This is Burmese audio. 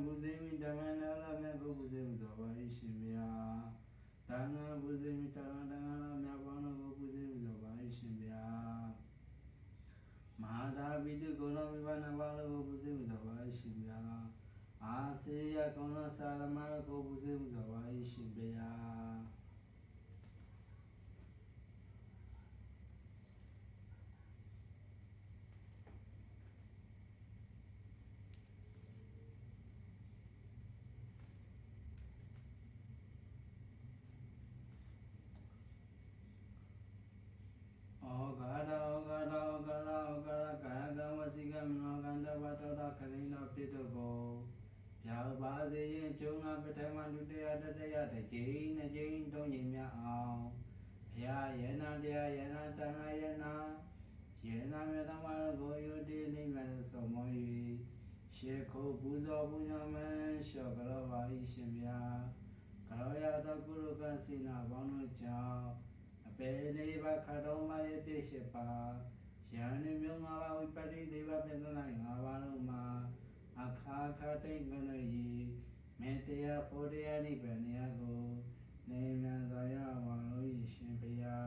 ဘူဇေမိဓမ္မနာလမြတ်ကိုဘူဇေမိတော်ပါ၏ရှင်ဗျာတန်ခါဘူဇေမိတန်ခါတန်ခါလာမြတ်ပေါင်းတို့ကိုဘူဇေမိတော်ပါ၏ရှင်ဗျာမဟာသာပိတုကုဏမိဘနာပေါင်းတို့ကိုဘူဇေမိတော်ပါ၏ရှင်ဗျာအာစေယကုဏစာရမတို့ကိုဘူဇေမိတော်ပါ၏ရှင်ဗျာဩဃာဒဩဃာဒဩဃာဒဩဃာဒကာယကံဝစီကံမနောကံတဝတ္တတခရိနောဖြစ်တို့ကိုရောက်ပါစေရင်ကျုံနာပထမဒုတိယတတိယတစ်ကြိမ်နှစ်ကြိမ်သုံးကြိမ်များအောင်ဘုရားယေနာတရားယေနာတန်ခါယေနာယေနာမြတ်သမားကိုယုတိလိမ့်မယ်ဆိုမော၍ရှေခုပူဇော်ပူဇော်မန်းလျှော့ကြတော်ပါ၏ရှင်ဗျာကရောရသောကုရုကစိနာပေါင်းတို့ကြောင့်အပေလေးပါခတော်မရဲ့ပြည့်ရှိပါယန္တိမျိုး၅ပါးဝိပတ္တိ၄ပါးပြည့်စုံလိုက်၅ပါးလုံးမှာအခါခတိတ်ကုန်၍မေတ္တရားဖို့တရားနိဗ္ဗာန်ကိုနေမြန်စွာရပါလို့ရှင်ဗျာ